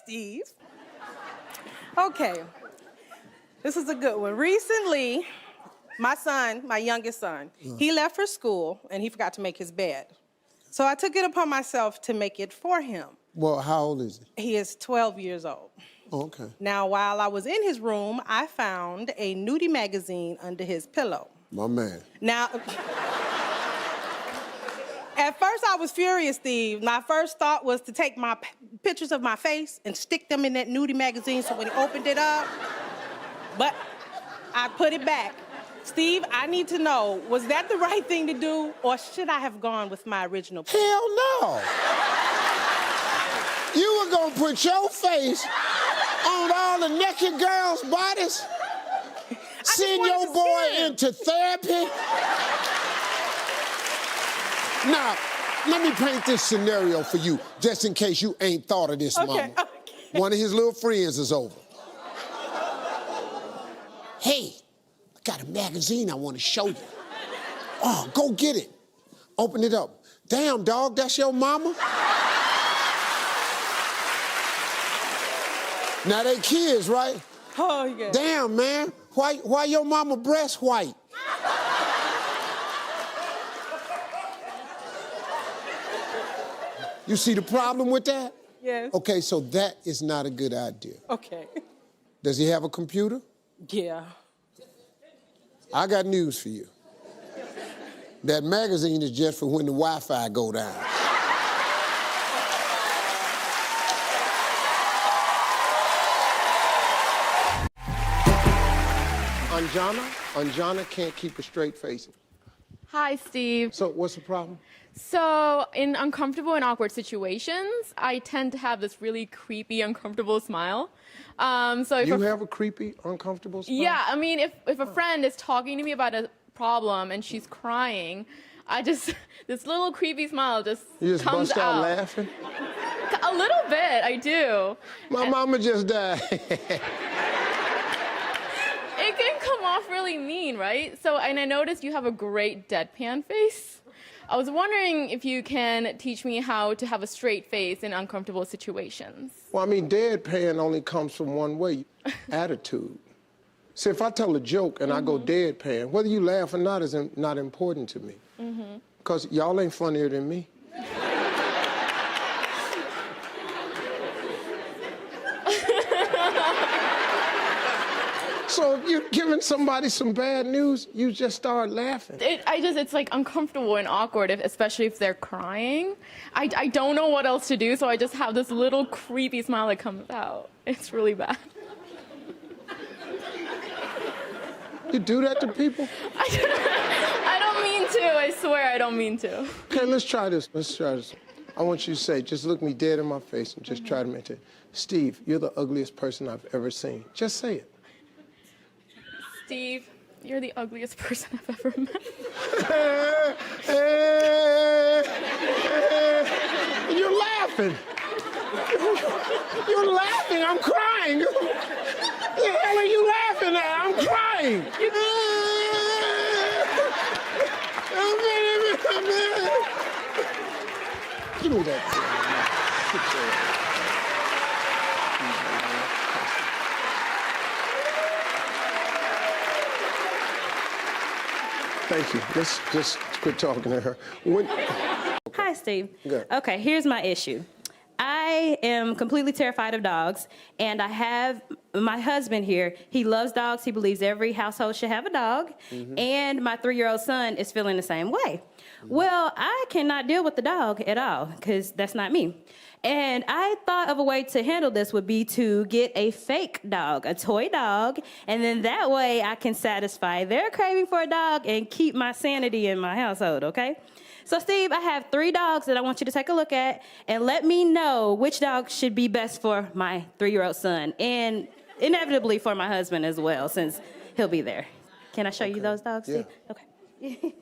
Steve. Okay, this is a good one. Recently, my son, my youngest son, he left for school and he forgot to make his bed. So I took it upon myself to make it for him. Well, how old is he? He is 12 years old. Oh, okay. Now, while I was in his room, I found a nudie magazine under his pillow. My man. Now, at first I was furious, Steve. My first thought was to take my pictures of my face and stick them in that nudie magazine so when he opened it up, but I put it back. Steve, I need to know, was that the right thing to do, or should I have gone with my original plan? Hell no. You were gonna put your face on all the naked girls' bodies? Send your boy into therapy? Now, let me paint this scenario for you, just in case you ain't thought of this, Mama. Okay. One of his little friends is over. Hey, I got a magazine I want to show you. Oh, go get it. Open it up. Damn, dog, that's your mama? Now they kids, right? Oh, yeah. Damn, man, why your mama breast white? You see the problem with that? Yes. Okay, so that is not a good idea. Okay. Does he have a computer? Yeah. I got news for you. That magazine is just for when the Wi-Fi go down. Anjana can't keep a straight face. Hi, Steve. So what's the problem? So in uncomfortable and awkward situations, I tend to have this really creepy, uncomfortable smile. So if You have a creepy, uncomfortable smile? Yeah, I mean, if a friend is talking to me about a problem and she's crying, this little creepy smile just You just comes bust out out. laughing? A little bit, I do. My mama just died. It can come off really mean, right? So, and I noticed you have a great deadpan face. I was wondering if you can teach me how to have a straight face in uncomfortable situations. Well, I mean, deadpan only comes from one way, attitude. See, if I tell a joke and I go deadpan, whether you laugh or not is not important to me. Because y'all ain't funnier than me. So if you're giving somebody some bad news, you just start laughing. It's like uncomfortable and awkward, especially if they're crying. I don't know what else to do, so I just have this little creepy smile that comes out. It's really bad. You do that to people? I don't mean to, I swear I don't mean to. Okay, let's try this. I want you to say, just look me dead in my face and just try to mention, Steve, you're the ugliest person I've ever seen. Just say it. Steve, you're the ugliest person I've ever met. You're laughing. You're laughing. I'm crying. What the hell are you laughing at? I'm crying. Give me that. Thank you. Let's just quit talking to her. Hi, Steve. Good. Okay, here's my issue. I am completely terrified of dogs, and I have my husband here. He loves dogs. He believes every household should have a dog, and my 3-year-old son is feeling the same way. Well, I cannot deal with the dog at all, because that's not me. And I thought of a way to handle this would be to get a fake dog, a toy dog, and then that way I can satisfy their craving for a dog and keep my sanity in my household, okay? So, Steve, I have 3 dogs that I want you to take a look at and let me know which dog should be best for my 3-year-old son and inevitably for my husband as well, since he'll be there. Can I show you those dogs, Steve? Yeah. Okay.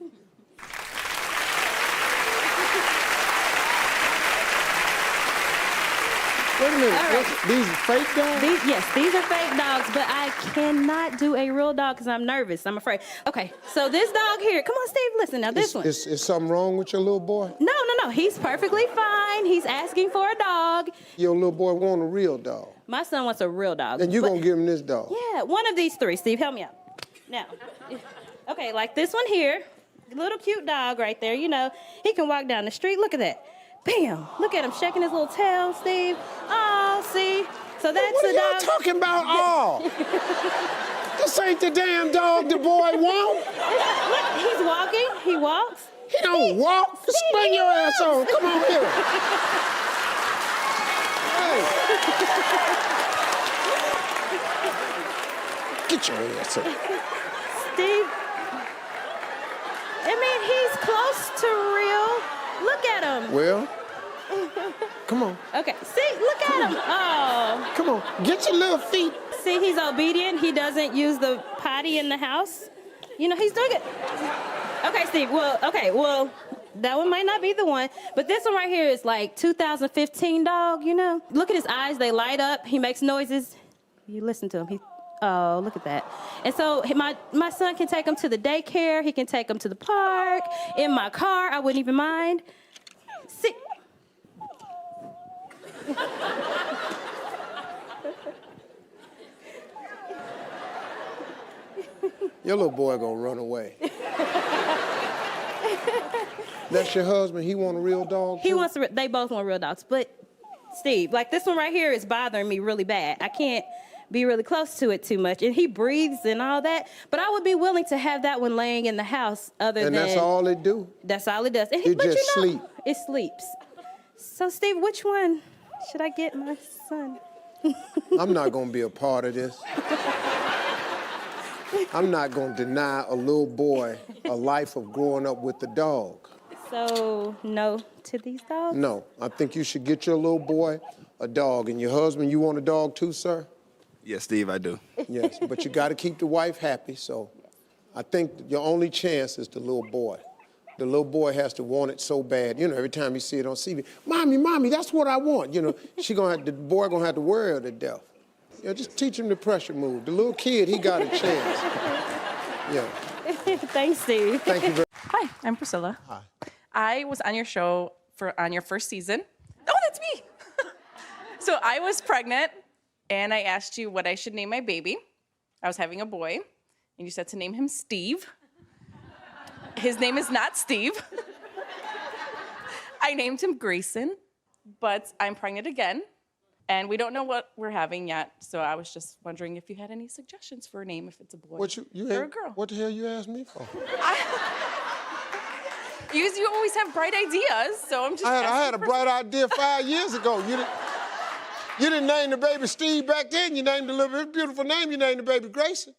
Wait a minute. All right. These are fake dogs? These are fake dogs, but I cannot do a real dog because I'm nervous. I'm afraid. Okay, so this dog here, come on, Steve, listen. Now, this one. Is something wrong with your little boy? No. He's perfectly fine. He's asking for a dog. Your little boy want a real dog. My son wants a real dog. And you're going to give him this dog? Yeah, one of these three. Steve, help me out. Now, okay, like this one here, little cute dog right there, you know. He can walk down the street. Look at that. Bam! Look at him shaking his little tail, Steve. Oh, see? So that's What are the y'all dog. talking about? Oh! This ain't the damn dog the boy want. Look, he's walking. He walks. He don't walk. Spring your ass on. Come on here. Hey. Get your ass up. Steve, I mean, he's close to real. Look at him. Well, come on. Okay, see, look at him. Oh. Come on. Get your little feet. See, he's obedient. He doesn't use the potty in the house. You know, he's doing it. Okay, Steve, well, that one might not be the one, but this one right here is like 2015 dog, you know? Look at his eyes, they light up. He makes noises. You listen to him. Oh, look at that. And so my son can take him to the daycare. He can take him to the park. In my car, I wouldn't even mind. See. Your little boy gonna run away. That's your husband? He want a real dog too? They both want real dogs. But, Steve, like this one right here is bothering me really bad. I can't be really close to it too much. And he breathes and all that. But I would be willing to have that one laying in the house And that's all it do? That's all it does. And It just sleep. It sleeps. So, Steve, which one should I get my son? I'm not gonna be a part of this. I'm not gonna deny a little boy a life of growing up with the dog. So, no to these dogs? No, I think you should get your little boy a dog. And your husband, you want a dog too, sir? Yes, Steve, I do. Yes, but you gotta keep the wife happy, so I think your only chance is the little boy. The little boy has to want it so bad. You know, every time you see it on TV, Mommy, that's what I want. You know, the boy gonna have to worry her to death. You know, just teach him the pressure move. The little kid, he got a chance. Yeah. Thanks, Steve. Thank you very much. Hi, I'm Priscilla. Hi. I was on your show on your first season. Oh, that's me. So I was pregnant, and I asked you what I should name my baby. I was having a boy, and you said to name him Steve. His name is not Steve. I named him Grayson, but I'm pregnant again, and we don't know what we're having yet. So I was just wondering if you had any suggestions for a name, if it's a boy or a girl. What the hell you asked me for? You always have bright ideas, so I'm just. I had a bright idea 5 years ago. You didn't name the baby Steve back then. You named the little beautiful name. You named the baby Grayson.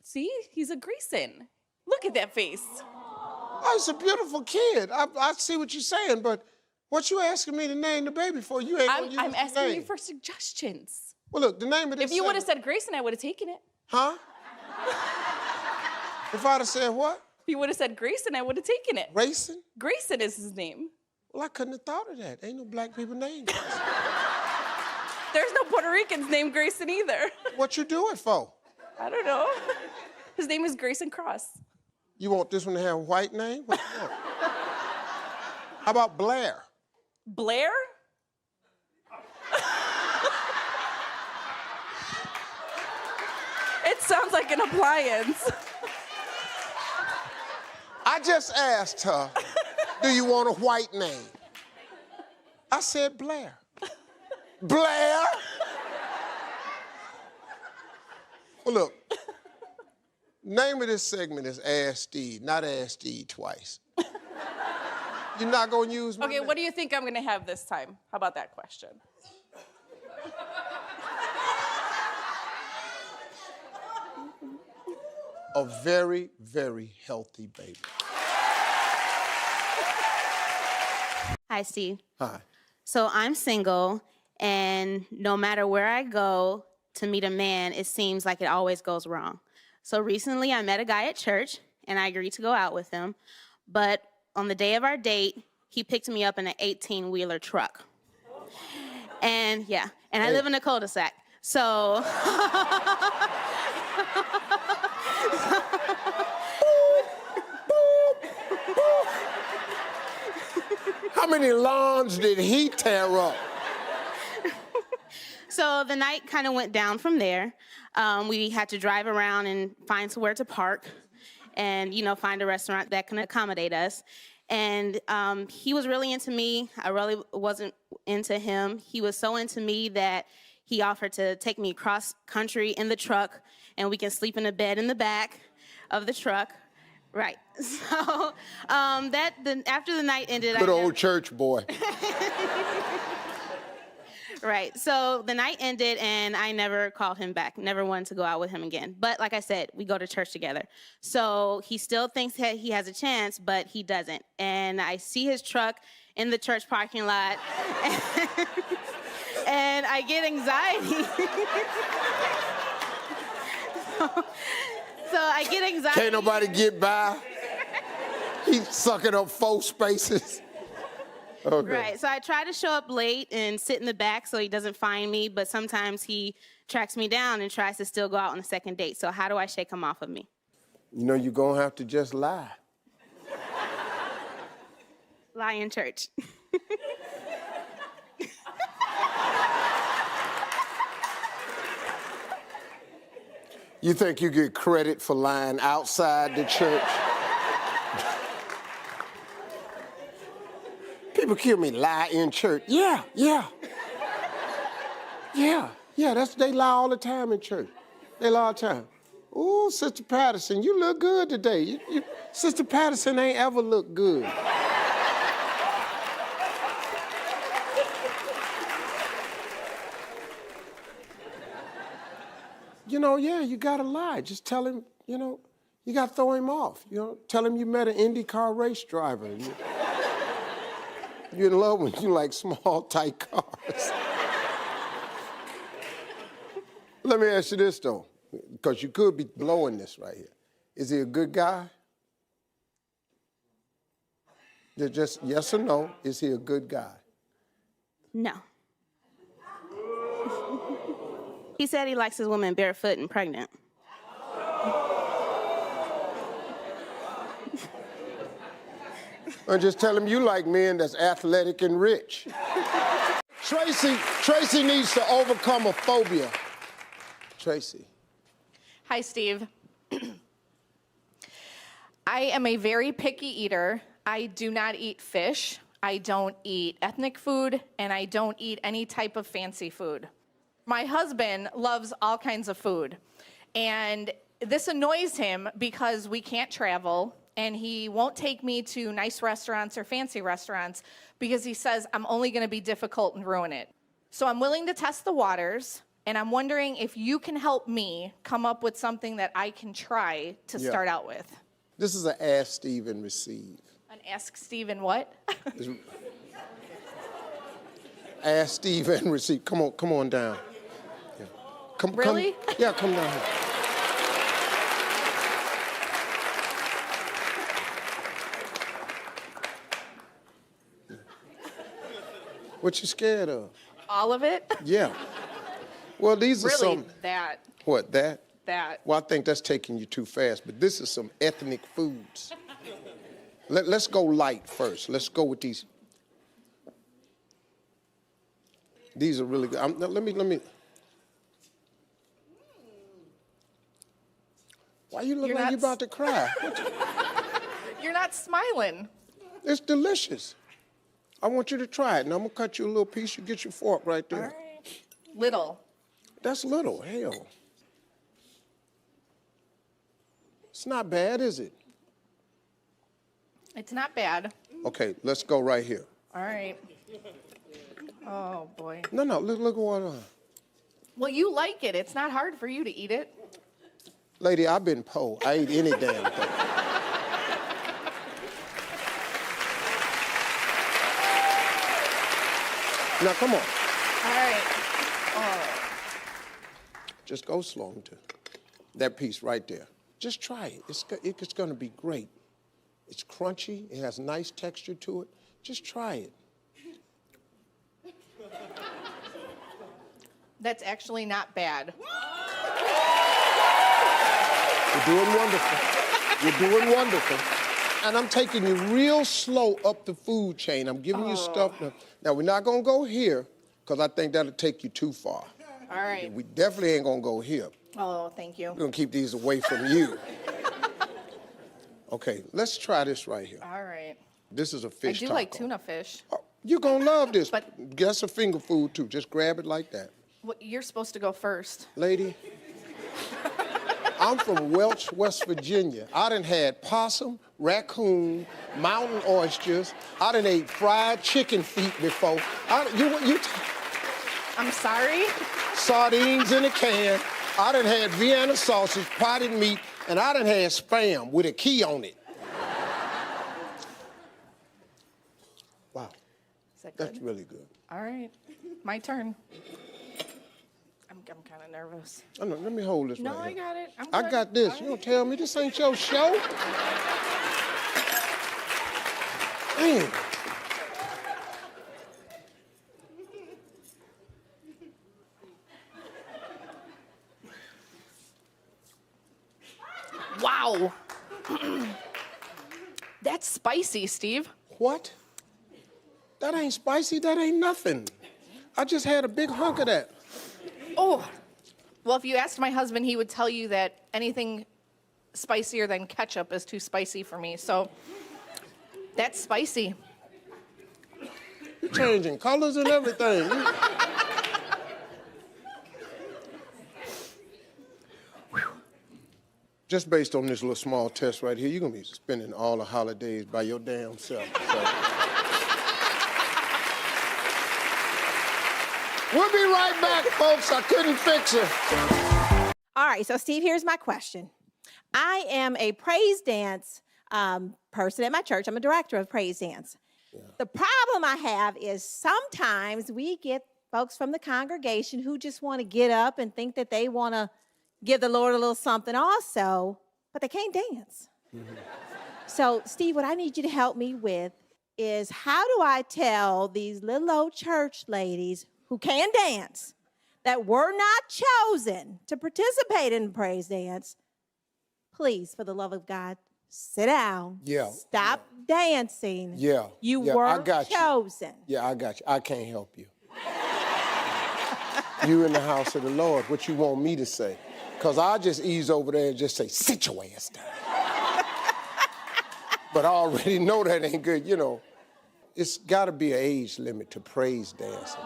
See, he's a Grayson. Look at that face. Oh, it's a beautiful kid. I see what you're saying, but what you asking me to name the baby for? You ain't gonna use I'm the asking name. you for suggestions. Well, look, the name of this. If you would have said Grayson, I would have taken it. Huh? If I'd have said what? If you would have said Grayson, I would have taken it. Grayson? Grayson is his name. Well, I couldn't have thought of that. Ain't no black people named Grayson. There's no Puerto Ricans named Grayson either. What you do it for? I don't know. His name is Grayson Cross. You want this one to have a white name? What you want? How about Blair? Blair? It sounds like an appliance. I just asked her, do you want a white name? I said Blair. Blair? Well, look, name of this segment is Ask Steve, not Ask Steve twice. You're not gonna use my Okay, name? what do you think I'm gonna have this time? How about that question? A very, very healthy baby. Hi, Steve. Hi. So I'm single, and no matter where I go to meet a man, it seems like it always goes wrong. So recently I met a guy at church, and I agreed to go out with him. But on the day of our date, he picked me up in an 18-wheeler truck. And And yeah, and I live in a cul-de-sac. So How many lawns did he tear up? So the night kind of went down from there. We had to drive around and find somewhere to park and, find a restaurant that can accommodate us. And he was really into me. I really wasn't into him. He was so into me that he offered to take me cross country in the truck, and we can sleep in a bed in the back of the truck. Right. So after the night ended, Good old church boy. Right. So the night ended, and I never called him back. Never wanted to go out with him again. But like I said, we go to church together. So he still thinks that he has a chance, but he doesn't. And I see his truck in the church parking lot, and I get anxiety. So I get anxiety. Can't nobody get by. He's sucking up 4 spaces. Okay. Right, so I try to show up late and sit in the back so he doesn't find me, but sometimes he tracks me down and tries to still go out on a second date. So how do I shake him off of me? You're gonna have to just lie. Lie in church. You think you get credit for lying outside the church? People kill me, lie in church. Yeah, they lie all the time in church. They lie all the time. Ooh, Sister Patterson, you look good today. Sister Patterson ain't ever looked good. You gotta lie. Just tell him, you gotta throw him off. Tell him you met an IndyCar race driver. You're in love when you like small, tight cars. Let me ask you this, though, because you could be blowing this right here. Is he a good guy? Just yes or no, is he a good guy? No. He said he likes his women barefoot and pregnant. Or just tell him you like men that's athletic and rich. Tracy needs to overcome a phobia. Tracy. Hi, Steve. I am a very picky eater. I do not eat fish. I don't eat ethnic food, and I don't eat any type of fancy food. My husband loves all kinds of food, and this annoys him because we can't travel, and he won't take me to nice restaurants or fancy restaurants because he says I'm only going to be difficult and ruin it. So I'm willing to test the waters, and I'm wondering if you can help me come up with something that I can try to start out with. This is an Ask Steve and Receive. An Ask Steve and what? Ask Steve and Receive. Come on down. Yeah. Really? Come down here. What you scared of? All of it? Yeah. Well, these are Really, some... that. What, that? That. Well, I think that's taking you too fast, but this is some ethnic foods. Let's go light first. Let's go with these. These are really good. Let me. Why you look You're like you not about to cry? You're not smiling. It's delicious. I want you to try it, and I'm gonna cut you a little piece. You get your fork right there. All right. Little. That's little. Hell. It's not bad, is it? It's not bad. Okay, let's go right here. All right. Oh, boy. No, look what. Well, you like it. It's not hard for you to eat it. Lady, I've been poor. I eat any damn thing. Now, come on. All right. Oh. Just go slow into that piece right there. Just try it. It's going to be great. It's crunchy. It has nice texture to it. Just try it. That's actually not bad. You're doing wonderful. You're doing wonderful. And I'm taking you real slow up the food chain. I'm giving you stuff. Now, we're not going to go here, because I think that'll take you too far. All right. We definitely ain't going to go here. Oh, thank you. We're going to keep these away from you. Okay, let's try this right here. All right. This is a fish I do taco. like tuna fish. Oh, you're going to love this. But- That's a finger food, too. Just grab it like that. Well, you're supposed to go first. Lady, I'm from Welch, West Virginia. I done had possum, raccoon, mountain oysters. I done ate fried chicken feet before. I'm sorry. Sardines in a can. I done had Vienna sausage, potted meat, and I done had Spam with a key on it. Wow, Is that good? that's really good. All right. My turn. I'm kind of nervous. Oh, no, let me hold this No, right I here. got it. I'm I good. got this. All You right. don't tell me this ain't your show? Man. Wow. That's spicy, Steve. What? That ain't spicy, that ain't nothing. I just had a big hunk of that. Oh. Well, if you asked my husband, he would tell you that anything spicier than ketchup is too spicy for me. So that's spicy. You're changing colors and everything. Just based on this little small test right here, you're gonna be spending all the holidays by your damn self. So. We'll be right back, folks. I couldn't fix it. All right, so Steve, here's my question. I am a praise dance person at my church. I'm a director of praise dance. Yeah. The problem I have is sometimes we get folks from the congregation who just want to get up and think that they want to give the Lord a little something also, but they can't dance. Mm-hmm. So, Steve, what I need you to help me with is how do I tell these little old church ladies who can dance that were not chosen to participate in praise dance, please, for the love of God, sit down. Yeah. Stop dancing. Yeah. You yeah, were I got chosen. You. Yeah, I got you. I can't help you. You in the house of the Lord, what you want me to say? Because I'll just ease over there and just say, sit your ass down. But I already know that ain't good, you know. It's got to be an age limit to praise dancing.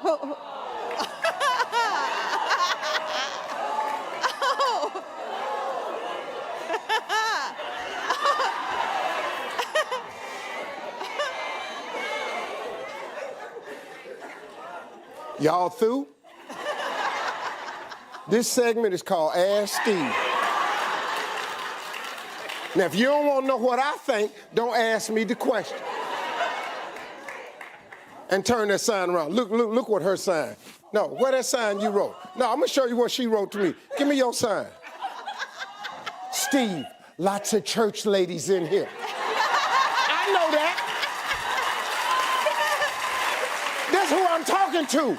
Y'all through? This segment is called Ask Steve. Now, if you don't want to know what I think, don't ask me the question. And turn that sign around. Look what her sign. No, where that sign you wrote? No, I'm going to show you what she wrote to me. Give me your sign. Steve, lots of church ladies in here. I know that. That's who I'm talking to.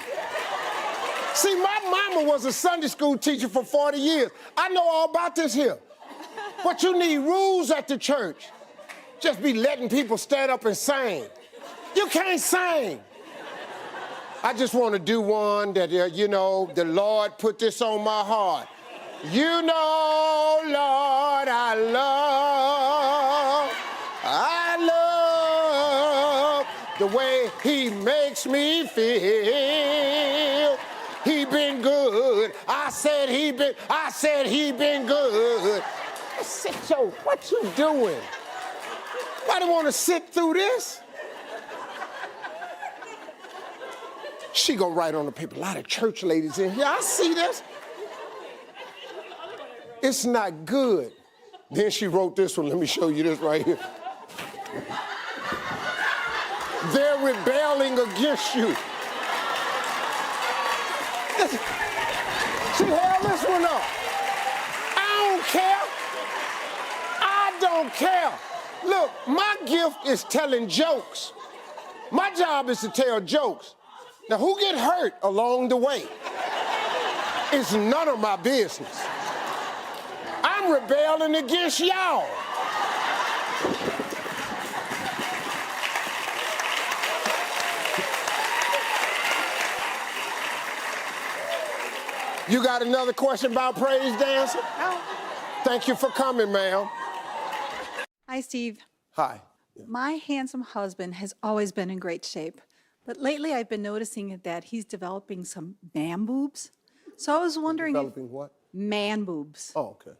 See, my mama was a Sunday school teacher for 40 years. I know all about this here. But you need rules at the church. Just be letting people stand up and sing. You can't sing. I just want to do one that, you know, the Lord put this on my heart. You know, Lord, I love the way he makes me feel. He been good. I said he been good. Sit your, what you doing? Why do you want to sit through this? She gonna write on the paper, a lot of church ladies in here. I see this. It's not good. Then she wrote this one. Let me show you this right here. They're rebelling against you. She held this one up. I don't care. Look, my gift is telling jokes. My job is to tell jokes. Now, who get hurt along the way? It's none of my business. I'm rebelling against y'all. You got another question about praise dancing? No. Thank you for coming, ma'am. Hi, Steve. Hi. My handsome husband has always been in great shape, but lately I've been noticing that he's developing some man boobs. So I was wondering Developing what? man boobs. Oh, okay.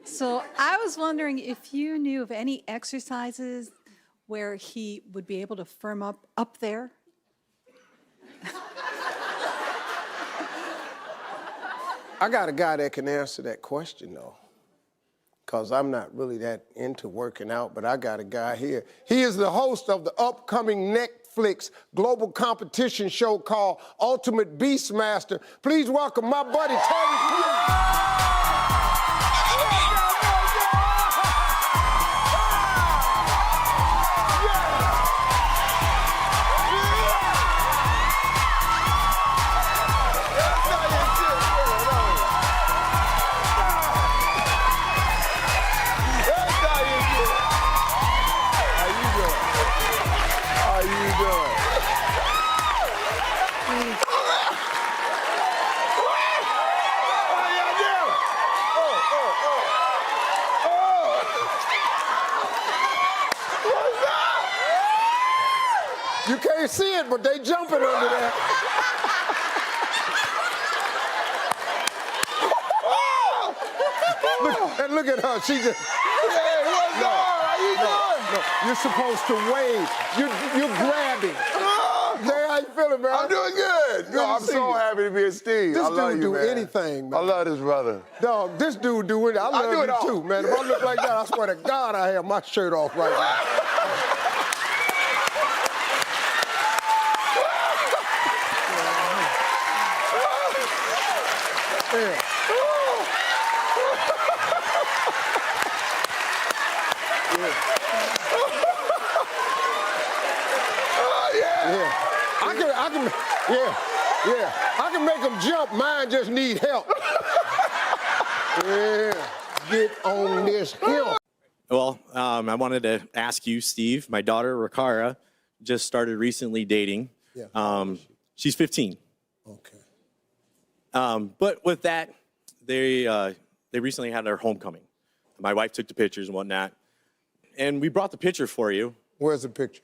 So I was wondering if you knew of any exercises where he would be able to firm up there. I got a guy that can answer that question, though, because I'm not really that into working out, but I got a guy here. He is the host of the upcoming Netflix global competition show called Ultimate Beastmaster. Please welcome my buddy, Terry Crews. You can't see it, but they jumping under there. Look at her. She just. Hey, what's up? How you doing? No, you're supposed to wave. You're grabbing. Jay, how you feeling, man? I'm doing good. Good I'm to see so you. happy to be with Steve. This I love dude you, do man. anything, man. I love this brother. Dog, this dude do it. I love do it you all. too, man. If I look like that, I swear to God, I have my shirt off right now. Yeah. I can make them jump. Mine just need help. Yeah, get on this hill. Well, I wanted to ask you, Steve, my daughter, Rakara, just started recently dating. Yeah. She's 15. Okay. But with that, they recently had their homecoming. My wife took the pictures and whatnot. And we brought the picture for you. Where's the picture?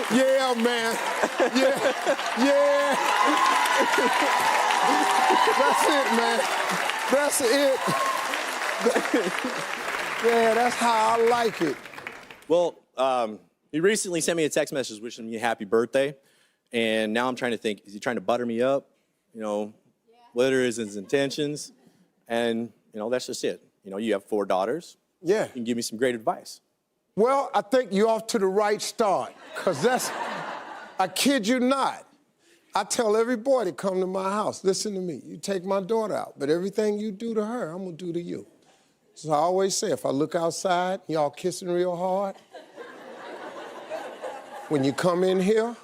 Yeah, man. Yeah. That's it, man. That's it. Yeah, that's how I like it. Well, he recently sent me a text message wishing me a happy birthday. And now I'm trying to think, is he trying to butter me up? You know, what are his intentions? And, you know, that's just it. You know, you have 4 daughters. Yeah. You can give me some great advice. Well, I think you're off to the right start, because that's, I kid you not. I tell every boy to come to my house, listen to me, you take my daughter out, but everything you do to her, I'm going to do to you. So I always say, if I look outside, y'all kissing real hard, when you come in here,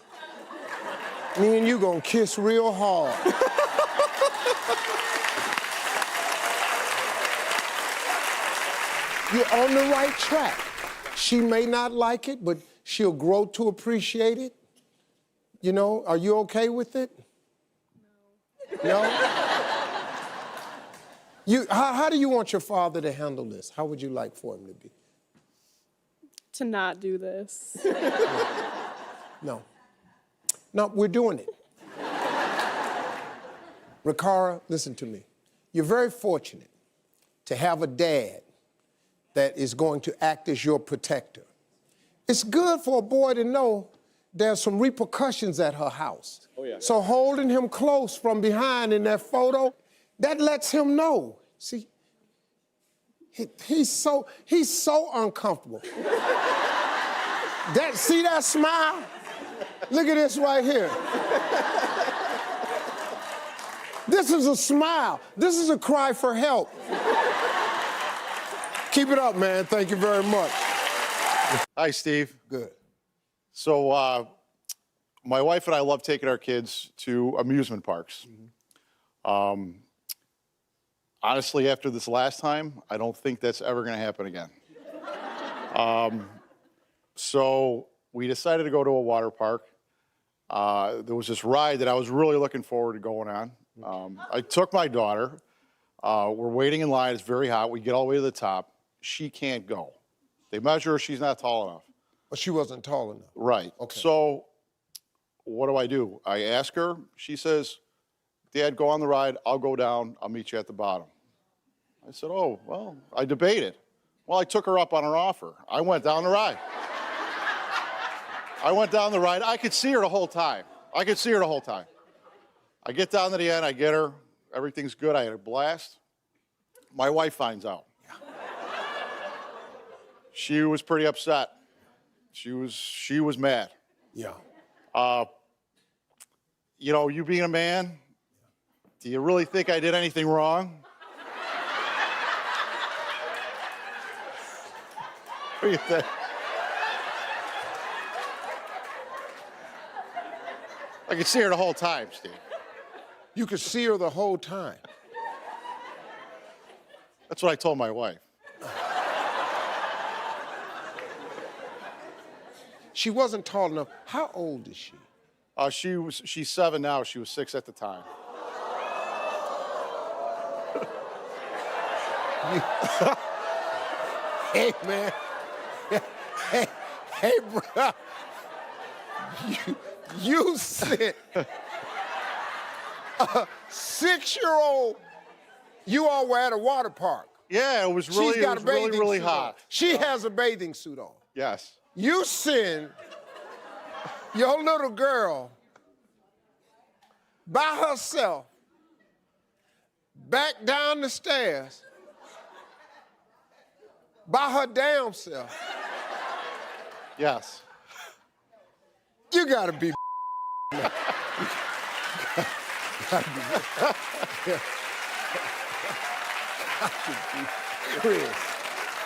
me and you going to kiss real hard. You're on the right track. She may not like it, but she'll grow to appreciate it. You know, are you okay with it? No? How do you want your father to handle this? How would you like for him to be? To not do this. No. No, we're doing it. Rakara, listen to me. You're very fortunate to have a dad that is going to act as your protector. It's good for a boy to know there's some repercussions at her house. Oh, yeah. So holding him close from behind in that photo, that lets him know. See, he's so uncomfortable. See that smile? Look at this right here. This is a smile. This is a cry for help. Keep it up, man. Thank you very much. Hi, Steve. Good. So, my wife and I love taking our kids to amusement parks. Honestly, after this last time, I don't think that's ever going to happen again. So we decided to go to a water park. There was this ride that I was really looking forward to going on. I took my daughter. We're waiting in line. It's very hot. We get all the way to the top. She can't go. They measure her. She's not tall enough. But she wasn't tall enough. Right. Okay. So what do? I ask her. She says, Dad, go on the ride. I'll go down. I'll meet you at the bottom. I said, oh, well, I debated. Well, I took her up on her offer. I went down the ride. I could see her the whole time. I get down to the end. I get her. Everything's good. I had a blast. My wife finds out. She was pretty upset. She was mad. Yeah. You know, you being a man, do you really think I did anything wrong? What do you think? I could see her the whole time, Steve. You could see her the whole time. That's what I told my wife. She wasn't tall enough. How old is she? She's 7 now. She was 6 at the time. Hey, man. Hey, bro. You sent a 6-year-old. You all were at a water park. Yeah, it was really hot. She has a bathing suit on. Yes. You send your little girl by herself back down the stairs by her damn self. Yes. You gotta be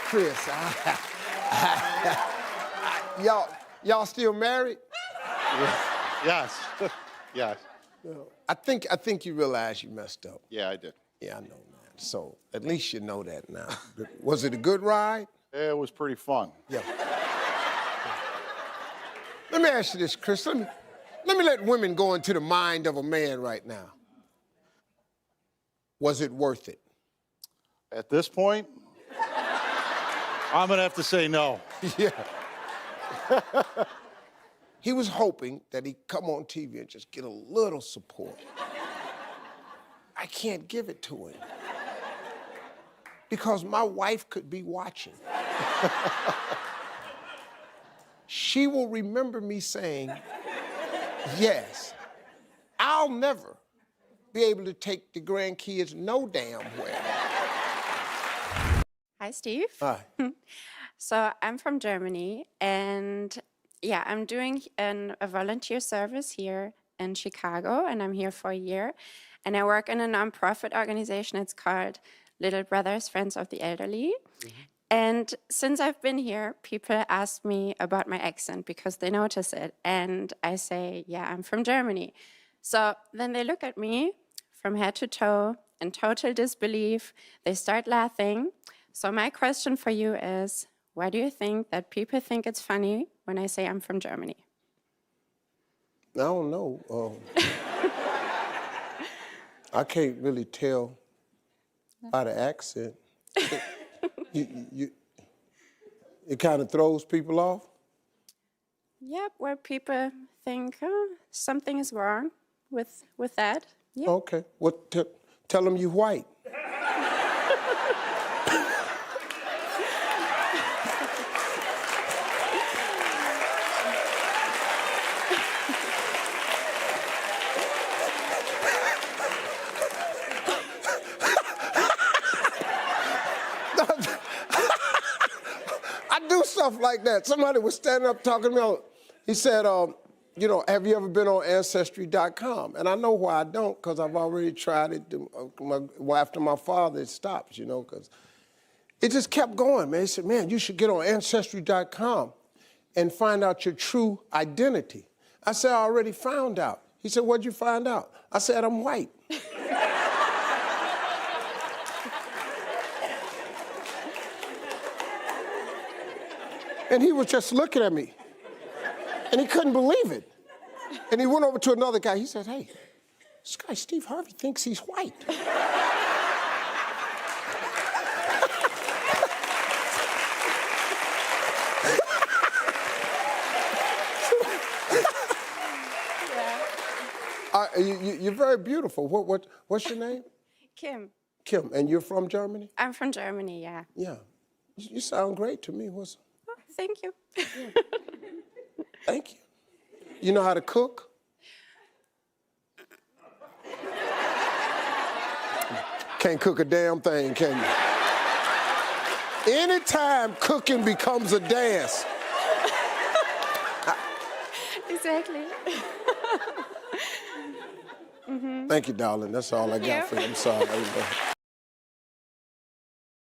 Chris, y'all still married? Yes. Yes. I think you realize you messed up. Yeah, I did. Yeah, I know, man. So at least you know that now. Was it a good ride? It was pretty fun. Yeah. Let me ask you this, Chris. Let me let women go into the mind of a man right now. Was it worth it? At this point, I'm gonna have to say no. Yeah. He was hoping that he'd come on TV and just get a little support. I can't give it to him because my wife could be watching. She will remember me saying, yes, I'll never be able to take the grandkids no damn where. Hi, Steve. Hi. So I'm from Germany, and yeah, I'm doing a volunteer service here in Chicago, and I'm here for a year. And I work in a nonprofit organization. It's called Little Brothers Friends of the Elderly. And since I've been here, people ask me about my accent because they notice it. And I say, yeah, I'm from Germany. So then they look at me from head to toe in total disbelief. They start laughing. So my question for you is, why do you think that people think it's funny when I say I'm from Germany? I don't know. I can't really tell by the accent. It kind of throws people off? Yep, where people think, oh, something is wrong with that. Yep. Okay. Well, tell them you white. I do stuff like that. Somebody was standing up talking to me. He said, you know, have you ever been on Ancestry.com? And I know why I don't, because I've already tried it after my father, it stops, you know, because It just kept going, man. He said, man, you should get on Ancestry.com and find out your true identity. I said, I already found out. He said, what'd you find out? I said, I'm white. And he was just looking at me. And he couldn't believe it. And he went over to another guy. He said, hey, this guy, Steve Harvey, thinks he's white. You're very beautiful. What's your name? Kim. Kim. And you're from Germany? I'm from Germany, yeah. Yeah. You sound great to me. Oh, thank you. Thank you. You know how to cook? Can't cook a damn thing, can you? Anytime cooking becomes a dance. Exactly. Thank you, darling. That's all I got for you. I'm sorry.